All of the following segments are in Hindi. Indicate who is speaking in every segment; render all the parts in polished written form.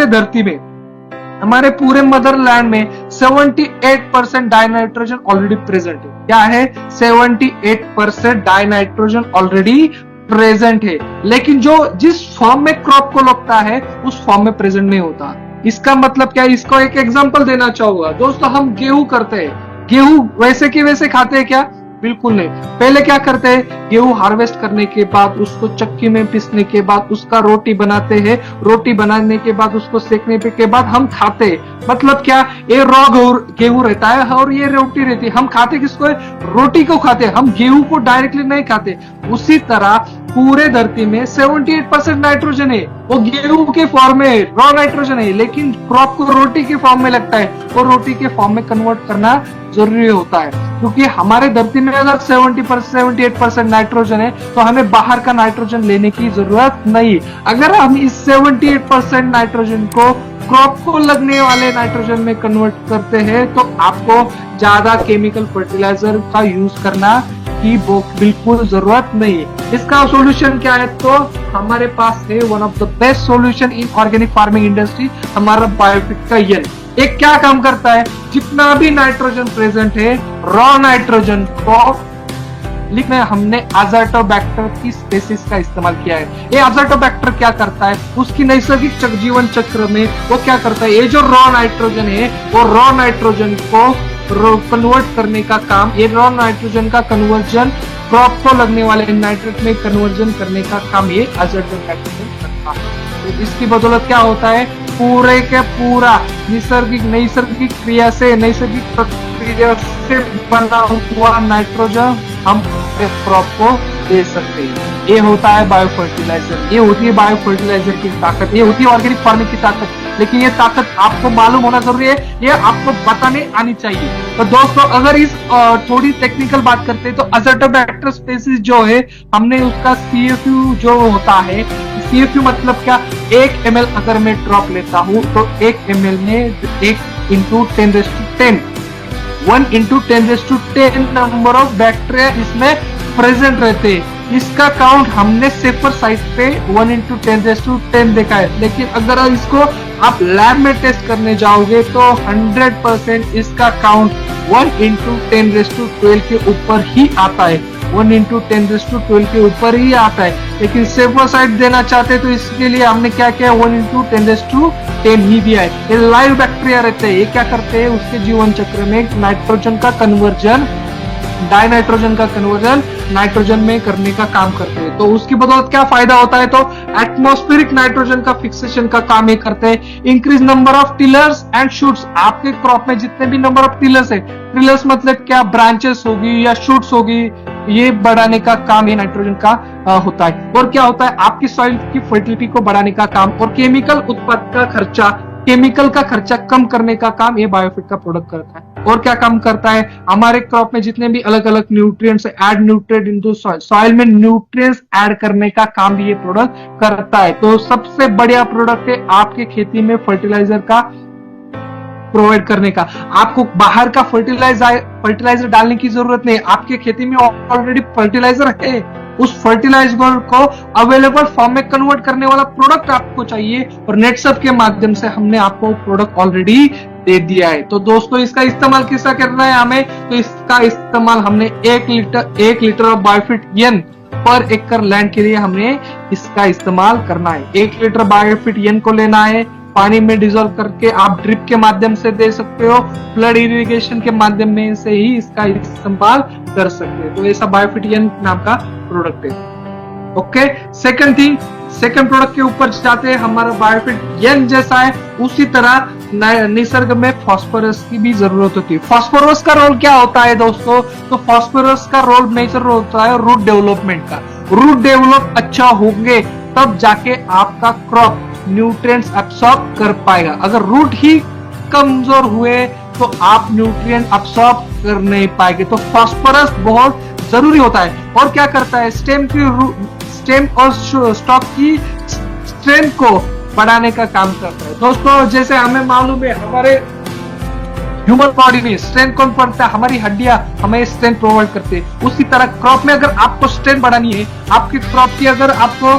Speaker 1: धरती में, हमारे पूरे मदरलैंड में 78% डाइनाइट्रोजन ऑलरेडी प्रेजेंट है। क्या है? 78% डाइनाइट्रोजन ऑलरेडी प्रेजेंट है, लेकिन जो जिस फॉर्म में क्रॉप को लगता है उस फॉर्म में प्रेजेंट नहीं होता। इसका मतलब क्या है? इसको एक एग्जांपल देना चाहूंगा दोस्तों। हम गेहूं करते हैं, गेहूं वैसे की वैसे खाते हैं क्या? बिल्कुल नहीं। पहले क्या करते हैं? गेहूं हार्वेस्ट करने के बाद उसको चक्की में पीसने के बाद उसका रोटी बनाते हैं, रोटी बनाने के बाद उसको सेकने के बाद हम खाते हैं। मतलब क्या? ये रॉ गेहूं रहता है और ये रोटी रहती है। हम खाते किसको है? रोटी को खाते हैं, हम गेहूं को डायरेक्टली नहीं खाते। उसी तरह पूरे धरती में 78% नाइट्रोजन है, वो गेहूं के फॉर्म में रॉ नाइट्रोजन है, लेकिन क्रॉप को रोटी के फॉर्म में लगता है, और रोटी के फॉर्म में कन्वर्ट करना जरूरी होता है। क्योंकि हमारे धरती में अगर 78% नाइट्रोजन है तो हमें बाहर का नाइट्रोजन लेने की जरूरत नहीं। अगर हम इस 78% नाइट्रोजन को क्रॉप को लगने वाले नाइट्रोजन में कन्वर्ट करते हैं तो आपको ज्यादा केमिकल फर्टिलाइजर का यूज करना की बिल्कुल जरूरत नहीं है। इसका सॉल्यूशन क्या है? तो हमारे पास है one of the best solution in organic farming industry, हमारा बायोफिट का यन। एक क्या काम करता है? जितना भी नाइट्रोजन प्रेजेंट है, रॉ नाइट्रोजन को लिखने हमने अज़ोटोबैक्टर की स्पेसीज का इस्तेमाल किया है। ये अज़ोटोबैक्टर क्या करता है? उसकी नैसर्गिक जीवन चक्र में वो क्या करता है? ये जो रॉ नाइट्रोजन है वो रॉ नाइट्रोजन को कन्वर्ट करने का काम, ये रॉ नाइट्रोजन का कन्वर्जन क्रॉप को लगने वाले नाइट्रेट में कन्वर्जन करने का काम ये अज़ोटोबैक्टर करता है। तो इसकी बदौलत क्या होता है? पूरे के पूरा नैसर्गिक क्रिया से, नैसर्गिक प्रक्रिया से बना हुआ नाइट्रोजन हम क्रॉप को दे सकते हैं। ये होता है बायो फर्टिलाइजर, ये होती है बायो फर्टिलाइजर की ताकत, ये होती है ऑर्गेनिक फार्मिंग की ताकत। लेकिन ये ताकत आपको मालूम होना जरूरी है, ये आपको बताने आनी चाहिए। तो दोस्तों अगर इस थोड़ी टेक्निकल बात करते हैं तो अज़ोटोबैक्टर स्पेसीज जो है, हमने उसका CFU जो होता है, CFU मतलब क्या? 1 ml अगर मैं ड्रॉप लेता हूँ तो 1 ml में 1 × 10⁻10 1 × 10⁻10 नंबर ऑफ बैक्टीरिया इसमें प्रेजेंट रहते हैं। इसका काउंट हमने सेफर साइड पे 1 × 10⁻10 देखा है, लेकिन अगर इसको आप लैब में टेस्ट करने जाओगे तो 100% इसका काउंट 1 × 10⁻12 के ऊपर ही आता है, 1 × 10⁻12 के ऊपर ही आता है। लेकिन सेफर साइड देना चाहते हैं तो इसके लिए हमने क्या किया? 1 × 10⁻10 ही दिया है। ये लाइव बैक्टीरिया रहते हैं, ये क्या करते हैं? उसके जीवन चक्र में नाइट्रोजन का कन्वर्जन, डाइनाइट्रोजन का कन्वर्जन नाइट्रोजन में करने का काम करते हैं। तो उसकी बदौलत क्या फायदा होता है? तो एटमॉस्फेरिक नाइट्रोजन का फिक्सेशन का काम ये करते हैं। Increase number of tillers and shoots, आपके क्रॉप में जितने भी नंबर ऑफ टिलर्स है, टिलर्स मतलब क्या? ब्रांचेस होगी या शूट्स होगी, ये बढ़ाने का काम ये नाइट्रोजन का होता है। और क्या होता है? आपकी सॉइल की फर्टिलिटी को बढ़ाने का काम, और केमिकल उत्पाद का खर्चा, केमिकल का खर्चा कम करने का काम ये बायोफिट का प्रोडक्ट करता है। और क्या काम करता है? हमारे क्रॉप में जितने भी अलग अलग nutrients add nutrient into soil, soil में न्यूट्रिएंट्स ऐड करने का काम भी ये प्रोडक्ट करता है। तो सबसे बढ़िया प्रोडक्ट है आपके खेती में फर्टिलाइजर का प्रोवाइड करने का। आपको बाहर का फर्टिलाइजर डालने की जरूरत नहीं, आपके खेती में ऑलरेडी फर्टिलाइजर है। उस फर्टिलाइजर को अवेलेबल फॉर्म में कन्वर्ट करने वाला प्रोडक्ट आपको चाहिए, और नेटसप के माध्यम से हमने आपको प्रोडक्ट ऑलरेडी दे दिया है। तो दोस्तों इसका इस्तेमाल किसका करना है हमें? तो इसका इस्तेमाल हमने 1 लीटर ऑफ बायोफिट यन पर एकड़ लैंड के लिए हमने इसका इस्तेमाल करना है। 1 लीटर बायोफिट यन को लेना है, पानी में डिजोल्व करके आप ड्रिप के माध्यम से दे सकते हो, फ्लड इरिगेशन के माध्यम में से ही इसका इस्तेमाल कर सकते हैं। तो ऐसा बायोफिट यन नाम का प्रोडक्ट है। ओके, सेकंड प्रोडक्ट के ऊपर जाते हैं। हमारा बायोफिट यन जैसा है उसी तरह निसर्ग में फास्फोरस की भी जरूरत होती है। फास्फोरस का रोल क्या होता है दोस्तों? तो फास्फोरस का रोल मेजर होता है रूट डेवलपमेंट का। रूट डेवलप अच्छा होंगे तब जाके आपका क्रॉप न्यूट्रिएंट्स अब्सॉर्ब कर पाएगा। अगर रूट ही कमजोर हुए तो आप न्यूट्रिएंट अब्सॉर्ब कर नहीं पाएंगे। तो फास्फोरस बहुत जरूरी होता है। और क्या करता है? स्टेम और स्टॉक की स्ट्रेंथ को बढ़ाने का काम करता है। दोस्तों जैसे हमें मालूम है, हमारे ह्यूमन बॉडी में स्ट्रेंथ कौन पड़ता है, हमारी हड्डियां हमें स्ट्रेंथ प्रोवाइड करते हैं। उसी तरह क्रॉप में अगर आपको स्ट्रेंथ बढ़ानी है, आपकी क्रॉप की अगर आपको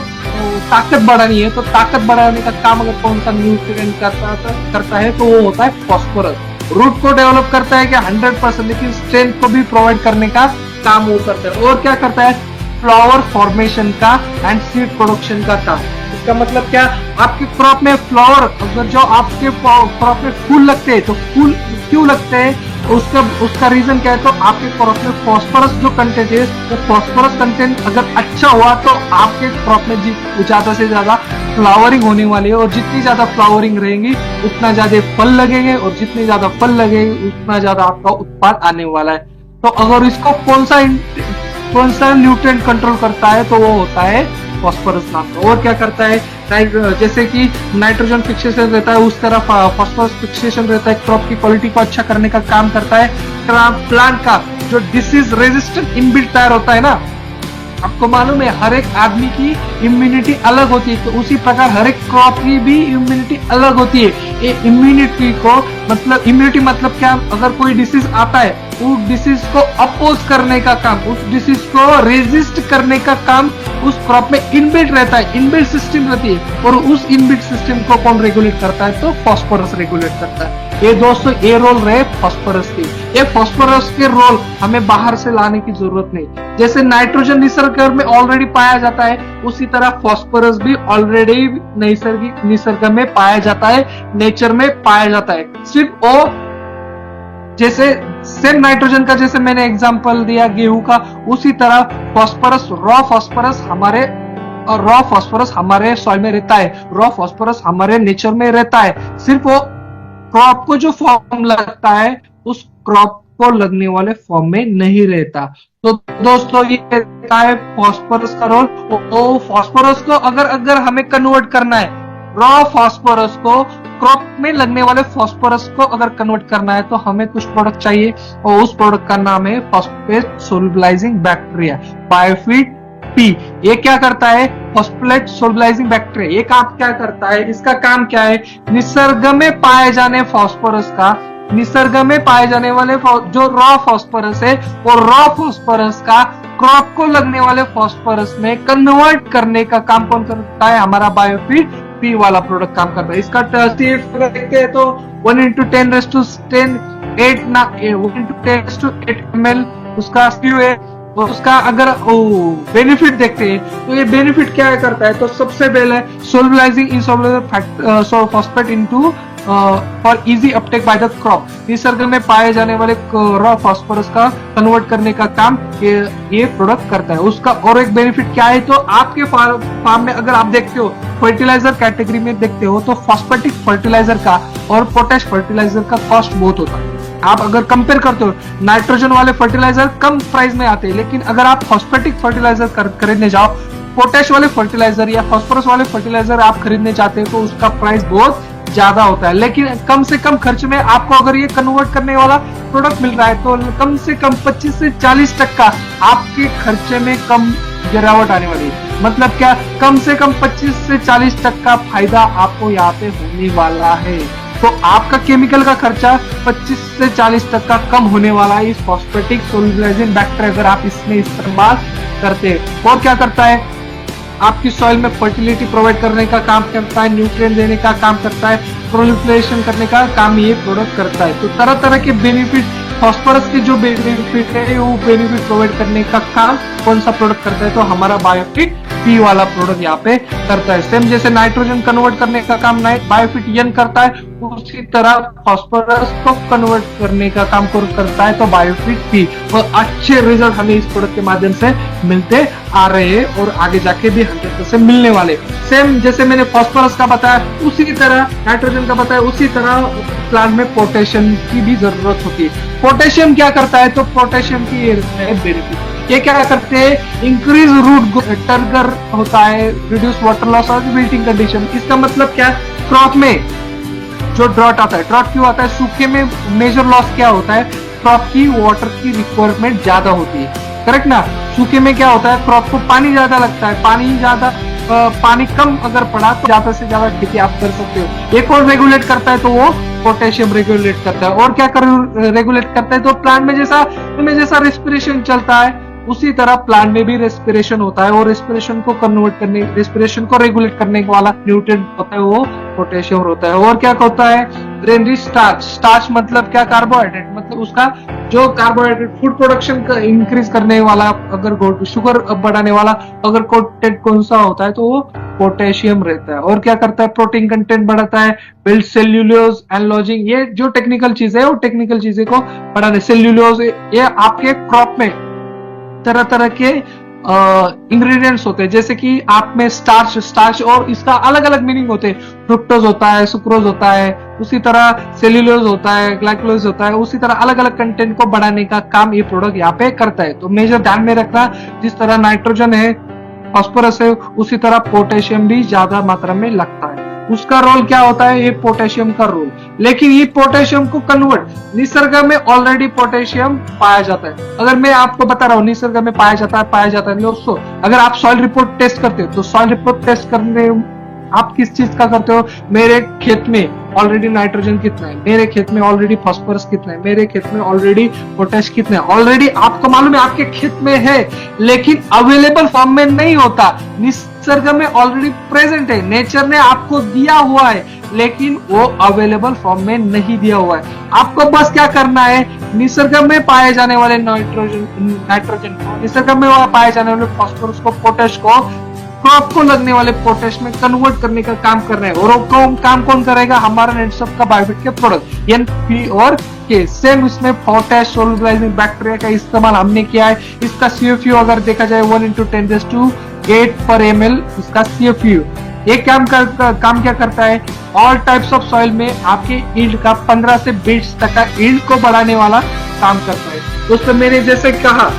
Speaker 1: ताकत बढ़ानी है, तो ताकत बढ़ाने का काम अगर कौन सा न्यूट्रिएंट करता है तो वो होता है फास्फोरस। रूट को डेवलप करता है क्या 100%, लेकिन स्ट्रेंथ को भी प्रोवाइड करने का काम वो करता है। और क्या करता है, फ्लावर फॉर्मेशन का एंड सीड प्रोडक्शन का काम। इसका मतलब क्या, आपके क्रॉप में फ्लावर, अगर जो आपके क्रॉप में फूल लगते हैं तो फूल क्यों लगते हैं, उसका रीजन क्या है, तो आपके क्रॉप में फास्फोरस जो कंटेंट है, वो फास्फोरस कंटेंट अगर अच्छा हुआ तो आपके क्रॉप में ज्यादा से ज्यादा फ्लावरिंग होने वाली है, और जितनी ज्यादा फ्लावरिंग रहेंगी उतना ज्यादा फल लगेंगे, और जितने ज्यादा फल लगेंगे उतना ज्यादा आपका उत्पाद आने वाला है। तो अगर इसको कौन सा न्यूट्रिएंट कंट्रोल करता है, तो वो होता है फास्फोरस नाम का। और क्या करता है, जैसे कि नाइट्रोजन फिक्सेशन रहता है, उस तरह फास्फोरस फिक्सेशन रहता है, क्रॉप की क्वालिटी को अच्छा करने का काम करता है। प्लांट का जो डिसीज रेजिस्टेंट इनबिल्ट तैयार होता है ना, आपको मालूम है हर एक आदमी की इम्यूनिटी अलग होती है, तो उसी प्रकार हर एक क्रॉप की भी इम्यूनिटी अलग होती है। ये इम्यूनिटी मतलब क्या, अगर कोई डिसीज आता है, उस डिसीज को अपोज करने का काम, उस डिसीज को रेजिस्ट करने का काम उस क्रॉप में इनबिल्ट रहता है, इनबिल्ट सिस्टम रहती है। और उस इनबिल्ट सिस्टम को कौन रेगुलेट करता है, तो फास्फोरस रेगुलेट करता है। ये दोस्तों ये रोल रहे फास्फोरस के। ये फास्फोरस के रोल हमें बाहर से लाने की जरूरत नहीं। जैसे नाइट्रोजन निसर्ग में ऑलरेडी पाया जाता है, उसी तरह फास्फोरस भी ऑलरेडी निसर्ग में पाया जाता है, नेचर में पाया जाता है। सिर्फ वो जैसे सेम नाइट्रोजन का जैसे मैंने एग्जांपल दिया गेहूं का, उसी तरह फास्फोरस, रॉ फास्फोरस हमारे सॉइल में रहता है, रॉ फास्फोरस हमारे नेचर में रहता है। सिर्फ वो क्रॉप को जो फॉर्म लगता है, उस क्रॉप को लगने वाले फॉर्म में नहीं रहता। तो दोस्तों ये रहता है फास्फोरस का रोल। तो फास्फोरस को अगर हमें कन्वर्ट करना है, रॉ फास्फोरस को क्रॉप में लगने वाले फास्फोरस को अगर कन्वर्ट करना है, तो हमें कुछ प्रोडक्ट चाहिए, और उस प्रोडक्ट का नाम है फॉस्फेट सोल्युबलाइजिंग बैक्टीरिया, बायोफिट पी। ये क्या करता है, फॉस्फेट सोल्युबलाइजिंग बैक्टीरिया, ये काम क्या करता है, इसका काम क्या है, निसर्ग में पाए जाने फास्फोरस का, निसर्ग में पाए जाने वाले जो रॉ फास्फोरस है, वो रॉ फास्फोरस का क्रॉप को लगने वाले फास्फोरस में कन्वर्ट करने का काम कौन करता है, हमारा बायोफिट पी वाला प्रोडक्ट काम करता है। इसका देखते हैं तो 1x10⁸ ml उसका SKU है। तो उसका अगर बेनिफिट देखते हैं, तो ये बेनिफिट क्या करता है, तो सबसे पहले solubilising insoluble phosphate into for easy uptake by the crop, निसर्ग में पाए जाने वाले रॉ फास्फोरस का कन्वर्ट करने का काम ये प्रोडक्ट करता है। उसका और एक बेनिफिट क्या है, तो आपके फार्म में अगर आप देखते हो, फर्टिलाइजर कैटेगरी में देखते हो, तो फॉस्फेटिक फर्टिलाइजर का और पोटैश फर्टिलाइजर का कॉस्ट बहुत होता है। आप अगर कंपेयर करते हो, नाइट्रोजन वाले फर्टिलाइजर कम प्राइस में आते हैं, लेकिन अगर आप फॉस्फेटिक फर्टिलाइजर खरीदने जाओ, पोटैश वाले फर्टिलाइजर या फास्फोरस वाले फर्टिलाइजर आप खरीदने चाहते हैं, तो उसका प्राइस बहुत ज्यादा होता है। लेकिन कम से कम खर्च में आपको अगर ये कन्वर्ट करने वाला प्रोडक्ट मिल रहा है, तो कम से कम 25 से 40% आपके खर्चे में कम गिरावट आने वाली है। मतलब क्या, कम से कम 25 से 40% फायदा आपको यहाँ पे होने वाला है। तो आपका केमिकल का खर्चा 25 से 40% कम होने वाला है इस फॉस्फेटिक सोल्युबलाइजिंग बैक्टीरिया अगर आप इसमें इस्तेमाल करते हैं। और क्या करता है, आपकी सॉइल में फर्टिलिटी प्रोवाइड करने का काम करता है, न्यूट्रिएंट देने का काम करता है, प्रोलिफरेशन करने का काम ये प्रोडक्ट करता है। तो तरह तरह के बेनिफिट, फास्फोरस के जो बेनिफिट है, वो बेनिफिट प्रोवाइड करने का काम कौन सा प्रोडक्ट करता है, तो हमारा बायोफिट पी वाला प्रोडक्ट यहाँ पे करता है। सेम जैसे नाइट्रोजन कन्वर्ट करने का काम बायोफिट एन करता है, उसी तरह फास्फोरस को कन्वर्ट करने का काम करता है तो बायोफिट पी। और अच्छे रिजल्ट हमें इस प्रोडक्ट के माध्यम से मिलते आ रहे हैं, और आगे जाके भी 100% मिलने वाले। सेम जैसे मैंने फास्फोरस का बताया, उसी तरह नाइट्रोजन का बताया, उसी तरह प्लांट में पोटेशियम की भी जरूरत होती है। पोटेशियम क्या करता है, तो पोटेशियम की ये बेनिफिट, ये क्या करते हैं, इंक्रीज रूट टर्गर होता है, रिड्यूस वाटर लॉस और विल्टिंग कंडीशन। इसका मतलब क्या, क्रॉप में जो ड्रॉट आता है, ड्रॉट क्यों आता है, सूखे में मेजर लॉस क्या होता है, क्रॉप की वाटर की रिक्वायरमेंट ज्यादा होती है, करेक्ट ना। सूखे में क्या होता है, क्रॉप को पानी ज्यादा लगता है, पानी कम अगर पड़ा तो ज्यादा से ज्यादा खेती आप कर सकते हो। एक और रेगुलेट करता है, तो वो पोटेशियम रेगुलेट करता है। और क्या रेगुलेट करता है, तो प्लांट में जैसा रेस्पिरेशन चलता है उसी तरह प्लांट में भी रेस्पिरेशन होता है, और रेस्पिरेशन को रेगुलेट करने वाला न्यूट्रिएंट होता है वो पोटेशियम होता है। और क्या होता है, ब्रेन रिच स्टार्च मतलब क्या, कार्बोहाइड्रेट, मतलब उसका जो कार्बोहाइड्रेट फूड प्रोडक्शन का इंक्रीज करने वाला, अगर शुगर बढ़ाने वाला अगर कंटेंट कौन सा होता है तो वो पोटेशियम रहता है। और क्या करता है, प्रोटीन कंटेंट बढ़ाता है, बिल्ड सेल्यूलोज एंड लॉजिंग, ये जो टेक्निकल चीजें है वो टेक्निकल चीजें को बढ़ाने। सेल्यूलोज ये आपके क्रॉप में तरह तरह के इंग्रेडिएंट्स होते हैं, जैसे कि आप में स्टार्च और इसका अलग अलग मीनिंग होते हैं, फ्रुक्टोज होता है, सुक्रोज होता है, उसी तरह सेल्यूलोज होता है, ग्लाइकोलोज होता है, उसी तरह अलग अलग कंटेंट को बढ़ाने का काम ये प्रोडक्ट यहाँ पे करता है। तो मेजर ध्यान में रखना, जिस तरह नाइट्रोजन है, फास्फोरस है, उसी तरह पोटेशियम भी ज्यादा मात्रा में लगता है। उसका रोल क्या होता है, ये पोटेशियम का रोल, लेकिन ये पोटेशियम को कन्वर्ट, निसर्ग में ऑलरेडी पोटेशियम पाया जाता है। अगर मैं आपको बता रहा हूँ निसर्ग में पाया जाता है दोस्तों, अगर आप सॉइल रिपोर्ट टेस्ट करते हो तो सॉइल रिपोर्ट टेस्ट करने आप किस चीज का करते हो, मेरे खेत में ऑलरेडी नाइट्रोजन कितना है, मेरे खेत में ऑलरेडी फास्फोरस कितना है, मेरे खेत में ऑलरेडी पोटेश कितना है, ऑलरेडी आपको मालूम है आपके खेत में है, लेकिन अवेलेबल फॉर्म में नहीं होता, निसर्ग में ऑलरेडी प्रेजेंट है, नेचर ने आपको दिया हुआ है, लेकिन वो अवेलेबल फॉर्म में नहीं दिया हुआ है। आपको बस क्या करना है, निसर्ग में पाए जाने वाले नाइट्रोजन को, निसर्ग में पाए जाने वाले फास्फोरस को, पोटेश को क्रॉप को लगने वाले पोटेश में कन्वर्ट करने का काम कर रहे हैं। और वो काम कौन करेगा, हमारा नेटसप का बायोफिट के प्रोडक्ट एनपी और के। सेम इसमें पोटेश सोलुबलाइजिंग बैक्टीरिया का इस्तेमाल हमने किया है। इसका CFU अगर देखा जाए 1 × 10⁸ पर ml इसका CFU। ये काम क्या करता है, ऑल टाइप्स ऑफ सॉइल में आपके ईल्ड का 15 से 20 तक का ईल्ड को बढ़ाने वाला काम करता है। दोस्तों मैंने जैसे कहा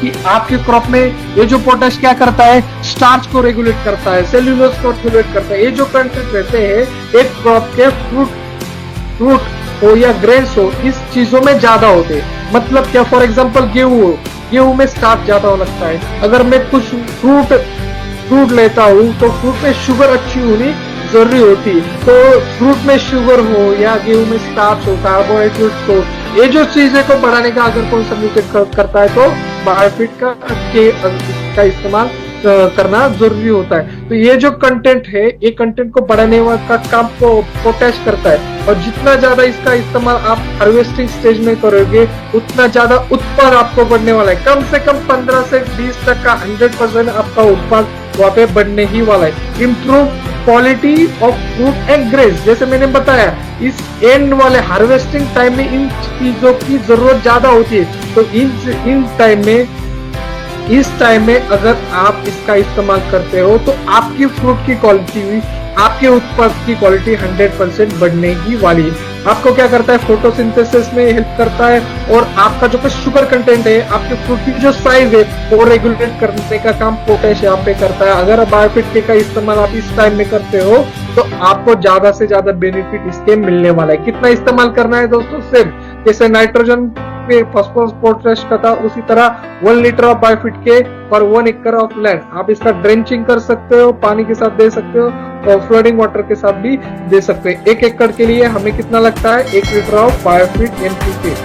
Speaker 1: कि आपके क्रॉप में ये जो पोटेश क्या करता है, स्टार्च को रेगुलेट करता है, सेल्यूलोज को रेगुलेट करता है। ये जो कंटेंट रहते हैं एक क्रॉप के फ्रूट हो या ग्रेन्स हो, इस चीजों में ज्यादा होते हैं। मतलब क्या, फॉर एग्जांपल गेहूं में स्टार्च ज्यादा लगता है। अगर मैं कुछ फ्रूट लेता हूँ तो फ्रूट में शुगर अच्छी होनी जरूरी होती है, तो फ्रूट में शुगर हो या गेहूं में स्टार्च हो, कार्बोहाइड्रेट हो, ये जो चीजें को बढ़ाने का अगर कौन सा न्यूट्रिएंट करता है तो बायोफिट का इस्तेमाल करना जरूरी होता है। तो ये जो कंटेंट है, ये कंटेंट को बढ़ाने का काम को पोटेश करता है, और जितना ज्यादा इसका इस्तेमाल आप हार्वेस्टिंग स्टेज में करोगे उतना ज्यादा उत्पाद आपको बढ़ने वाला है। कम से कम 15 से 20 तक का 100% आपका उत्पाद वहां पे बढ़ने ही वाला है। Improve quality of fruit and grains, जैसे मैंने बताया इस एंड वाले हार्वेस्टिंग टाइम में इन चीजों की जरूरत ज्यादा होती है। तो इस टाइम में अगर आप इसका इस्तेमाल करते हो तो आपकी फ्रूट की क्वालिटी, आपके उत्पाद की क्वालिटी 100% बढ़ने ही वाली है। आपको क्या करता है, फोटोसिंथेसिस में हेल्प करता है, और आपका जो शुगर कंटेंट है, आपके फ्रूट की जो साइज है वो रेगुलेट करने का काम पोटेश यहाँ पे करता है। अगर बायोफिट का इस्तेमाल आप इस टाइम में करते हो तो आपको ज्यादा से ज्यादा बेनिफिट इसके मिलने वाला है। कितना इस्तेमाल करना है दोस्तों, सेम जैसे नाइट्रोजन पे फास्फोरस पोटेश का था, उसी तरह 1 लीटर ऑफ बायोफिट के पर 1 एकड़ ऑफ लैंड आप इसका ड्रेंचिंग कर सकते हो, पानी के साथ दे सकते हो और फ्लडिंग वाटर के साथ भी दे सकते हैं। 1 एकड़ के लिए हमें कितना लगता है, 1 लीटर ऑफ बायोफिट NPK।